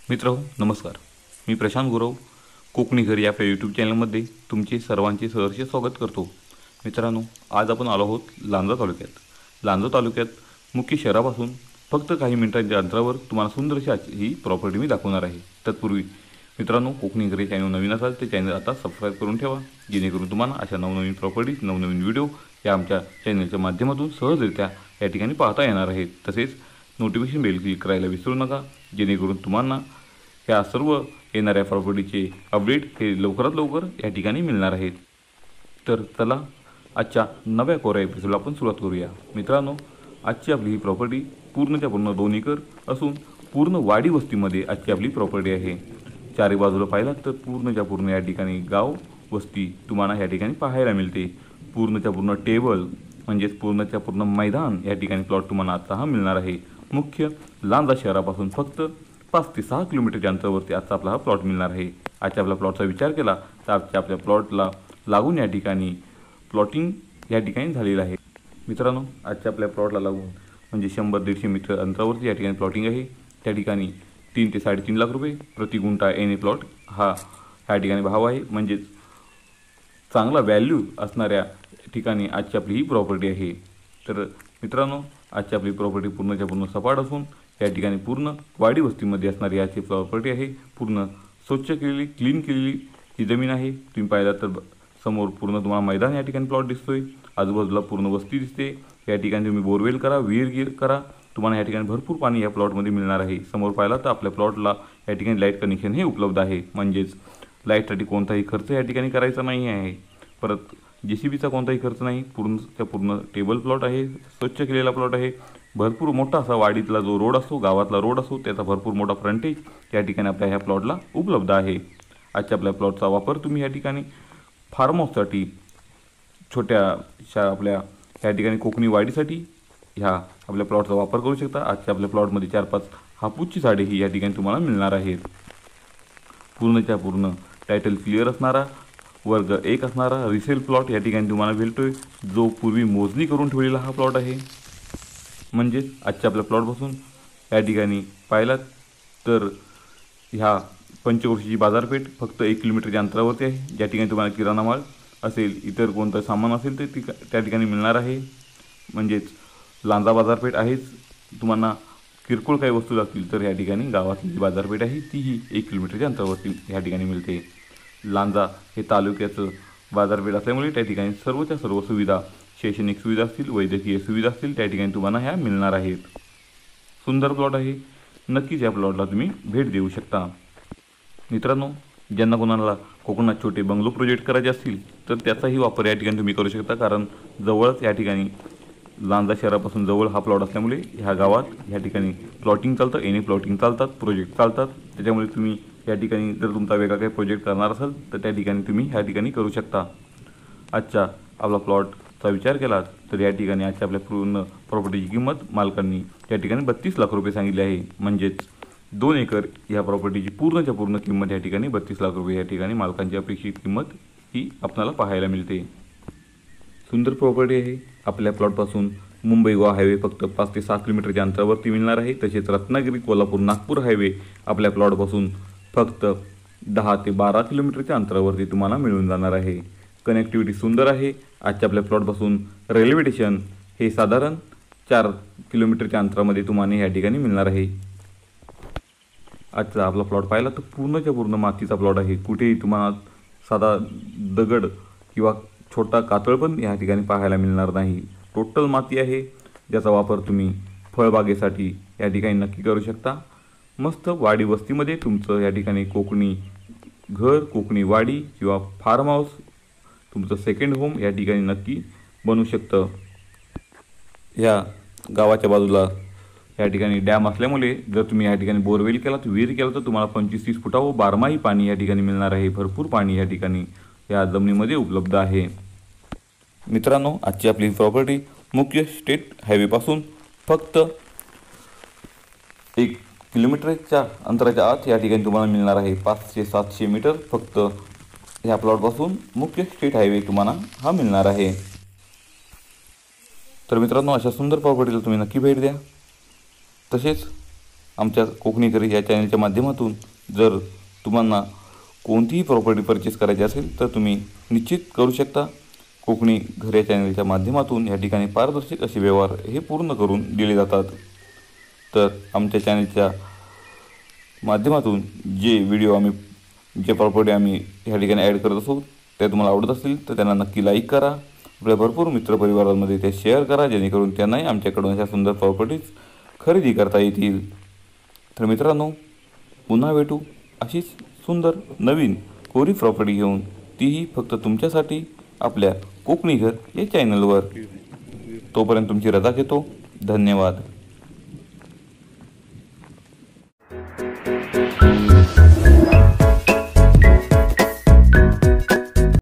मित्रहो नमस्कार. मी प्रशांत गुरव कोकणी घर या आपल्या यूट्यूब चॅनलमध्ये तुमचे सर्वांचे सहर्ष स्वागत करतो. मित्रांनो, आज आपण आलो आहोत लांजा तालुक्यात. लांजा तालुक्यात मुख्य शहरापासून फक्त काही मिनिटांच्या अंतरावर तुम्हाला सुंदरशी ही प्रॉपर्टी मी दाखवणार आहे. तत्पूर्वी मित्रांनो, कोकणी घर चॅनल नवीन असाल ते चॅनल आता सबस्क्राईब करून ठेवा, जेणेकरून तुम्हाला अशा नवनवीन प्रॉपर्टीज नवनवीन व्हिडिओ या आमच्या चॅनलच्या माध्यमातून सहजरित्या या ठिकाणी पाहता येणार आहेत. तसेच नोटिफिकेशन बेल क्लिक करायला विसरू नका, जेणेकरून तुम्हाला ह्या सर्व येणाऱ्या प्रॉपर्टीचे अपडेट हे लवकरात लवकर या ठिकाणी मिळणार आहेत. तर चला आजच्या नव्या कोऱ्या एपिसोडला आपण सुरुवात करूया. मित्रांनो, आजची आपली ही प्रॉपर्टी पूर्णच्या पूर्ण 2 एकर असून पूर्ण वाडी वस्तीमध्ये आजची आपली प्रॉपर्टी आहे. चारी बाजूला पाहिलात तर पूर्णच्या पूर्ण या ठिकाणी गाव वस्ती तुम्हाला या ठिकाणी पाहायला मिळते. पूर्णच्या पूर्ण टेबल म्हणजेच पूर्णच्या पूर्ण मैदान या ठिकाणी प्लॉट तुम्हाला आता हा मिळणार आहे. मुख्य लांजा शहरापासून फक्त 5 ते 6 किलोमीटरच्या अंतरावरती आजचा आपला हा प्लॉट मिळणार आहे. आजच्या आपल्या प्लॉटचा विचार केला तर आजच्या आपल्या प्लॉटला लागून या ठिकाणी प्लॉटिंग या ठिकाणी झालेलं आहे. मित्रांनो, आजच्या आपल्या प्लॉटला लागून म्हणजे 100-150 मीटर अंतरावरती या ठिकाणी प्लॉटिंग आहे. त्या ठिकाणी 3 ते 3.5 लाख रुपये प्रति गुंठा एने प्लॉट हा ह्या ठिकाणी भाव आहे. म्हणजेच चांगला व्हॅल्यू असणाऱ्या ठिकाणी आजची आपली ही प्रॉपर्टी आहे. तर मित्रांनो, आजची आपली प्रॉपर्टी पूर्णच्या पूर्ण सपाट असून या ठिकाणी पूर्ण वाडी वस्तीमध्ये असणारी याची प्रॉपर्टी आहे. पूर्ण स्वच्छ केलेली क्लीन केलेली ही जमीन आहे. तुम्ही पाहिला तर समोर पूर्ण तुम्हाला मैदान या ठिकाणी प्लॉट दिसतोय, आजूबाजूला पूर्ण वस्ती दिसते. या ठिकाणी तुम्ही बोरवेल करा, विहीर करा, तुम्हाला या ठिकाणी भरपूर पाणी या प्लॉटमध्ये मिळणार आहे. समोर पाहिला तर आपल्या प्लॉटला या ठिकाणी लाईट कनेक्शन हे उपलब्ध आहे. म्हणजेच लाईटसाठी कोणताही खर्च या ठिकाणी करायचा नाही आहे. परत JCBचा कोणताही खर्च नाही. पूर्णच्या पूर्ण टेबल प्लॉट आहे, स्वच्छ केलेला प्लॉट आहे. भरपूर मोठा असा वाडीतला जो रोड असतो, गावातला रोड असतो, त्याचा भरपूर मोठा फ्रंटेज या ठिकाणी आपल्या ह्या प्लॉटला उपलब्ध आहे. आजच्या आपल्या प्लॉटचा वापर तुम्ही या ठिकाणी फार्म हाऊससाठी, छोट्याशा आपल्या ह्या ठिकाणी कोकणी वाडीसाठी ह्या आपल्या प्लॉटचा वापर करू शकता. आजच्या आपल्या प्लॉटमध्ये 4-5 हापूसची झाडे ही या ठिकाणी तुम्हाला मिळणार आहेत. पूर्णच्या पूर्ण टायटल क्लिअर असणारा, वर्ग 1 असणारा रिसेल प्लॉट या ठिकाणी तुम्हाला भेटतोय, जो पूर्वी मोजणी करून ठेवलेला हा प्लॉट आहे. म्हणजेच आजच्या आपल्या प्लॉटपासून या ठिकाणी पाहिलात तर ह्या पंचवर्षीची बाजारपेठ फक्त 1 किलोमीटरच्या अंतरावरती आहे. ज्या ठिकाणी तुम्हाला किराणा माल असेल, इतर कोणतं सामान असेल तर त्या ठिकाणी मिळणार आहे. म्हणजेच लांजा बाजारपेठ आहेच. तुम्हाला किरकोळ काही वस्तू लागतील तर या ठिकाणी गावातली जी बाजारपेठ आहे तीही 1 किलोमीटरच्या अंतरावरती या ठिकाणी मिळते. लांजा हे तालुक्याचं बाजारपेठ असल्यामुळे त्या ठिकाणी सर्वच्या सर्व सुविधा, शैक्षणिक सुविधा असतील, वैद्यकीय सुविधा असतील, त्या ठिकाणी तुम्हाला ह्या मिळणार आहेत. सुंदर प्लॉट आहे. नक्कीच या प्लॉटला तुम्ही भेट देऊ शकता. मित्रांनो, ज्यांना कोणाला कोकणात छोटे बंगलो प्रोजेक्ट करायचे असतील तर त्याचाही वापर या ठिकाणी तुम्ही करू शकता. कारण जवळच या ठिकाणी लांजा शहरापासून जवळ हा प्लॉट असल्यामुळे ह्या गावात ह्या ठिकाणी प्लॉटिंग चालतं, एने प्लॉटिंग चालतात, प्रोजेक्ट चालतात. त्याच्यामुळे तुम्ही या ठिकाणी जर तुमचा वेगळा काही प्रोजेक्ट करणार असाल तर त्या ठिकाणी तुम्ही ह्या ठिकाणी करू शकता. आजच्या आपला प्लॉटचा विचार केला तर या ठिकाणी आजच्या आपल्या पूर्ण प्रॉपर्टीची किंमत मालकांनी या ठिकाणी 32 लाख रुपये सांगितली आहे. म्हणजेच 2 एकर ह्या प्रॉपर्टीची पूर्णच्या पूर्ण किंमत या ठिकाणी 32 लाख रुपये या ठिकाणी मालकांची अपेक्षित किंमत ही आपल्याला पाहायला मिळते. सुंदर प्रॉपर्टी आहे. आपल्या प्लॉटपासून मुंबई गोवा हायवे फक्त 5 ते 6 किलोमीटरच्या अंतरावरती मिळणार आहे. तसेच रत्नागिरी कोल्हापूर नागपूर हायवे आपल्या प्लॉटपासून फक्त 10 ते 12 किलोमीटरच्या अंतरावरती तुम्हाला मिळून जाणार आहे. कनेक्टिव्हिटी सुंदर आहे. आजच्या आपल्या प्लॉटपासून रेल्वे स्टेशन हे साधारण 4 किलोमीटरच्या अंतरामध्ये तुम्हाला या ठिकाणी मिळणार आहे. आजचा आपला प्लॉट पाहिला तर पूर्णच्या पूर्ण मातीचा प्लॉट आहे. कुठेही तुम्हाला साधा दगड किंवा छोटा कातळ पण या ठिकाणी पाहायला मिळणार नाही. टोटल माती आहे, ज्याचा वापर तुम्ही फळबागेसाठी या ठिकाणी नक्की करू शकता. मस्त वाडी वस्तीमध्ये तुमचं या ठिकाणी कोकणी घर, कोकणी वाडी किंवा फार्म हाऊस तुमचं सेकंड होम या ठिकाणी नक्की बनू शकतं. या गावाच्या बाजूला या ठिकाणी डॅम असल्यामुळे जर तुम्ही या ठिकाणी बोरवेल केला तर विहीर केला तर तुम्हाला 25-30 फुटावर बारमाही पाणी या ठिकाणी मिळणार आहे. भरपूर पाणी या ठिकाणी या जमिनीमध्ये उपलब्ध आहे. मित्रांनो, आजची आपली प्रॉपर्टी मुख्य स्टेट हायवेपासून फक्त 1 किलोमीटरच्या अंतराच्या आत या ठिकाणी तुम्हाला मिळणार आहे. 500-700 मीटर फक्त ह्या प्लॉटपासून मुख्य स्टेट हायवे तुम्हाला हा मिळणार आहे. तर मित्रांनो, अशा सुंदर प्रॉपर्टीला तुम्ही नक्की भेट द्या. तसेच आमच्या कोकणी घर या चॅनलच्या माध्यमातून जर तुम्हाला कोणतीही प्रॉपर्टी परचेस करायची असेल तर तुम्ही निश्चित करू शकता। कोकणी घर या चॅनलच्या माध्यमातून या ठिकाणी पारदर्शक असे व्यवहार हे पूर्ण करून दिले जातात। तर आमच्या चॅनलच्या माध्यमातून जे व्हिडिओ आम्ही जे प्रॉपर्टी आम्ही ह्या ठिकाणी ॲड करत असू त्या तुम्हाला आवडत असतील तर त्यांना नक्की लाईक करा, आपल्या भरपूर मित्रपरिवारांमध्ये ते शेअर करा, जेणेकरून त्यांनाही आमच्याकडून अशा सुंदर प्रॉपर्टीज खरेदी करता येतील। तर मित्रांनो, पुन्हा भेटू अशीच सुंदर नवीन कोरी प्रॉपर्टी घेऊन, तीही फक्त तुमच्यासाठी आपल्या कोकणी घर या चॅनलवर। तोपर्यंत तुमची रजा घेतो। धन्यवाद।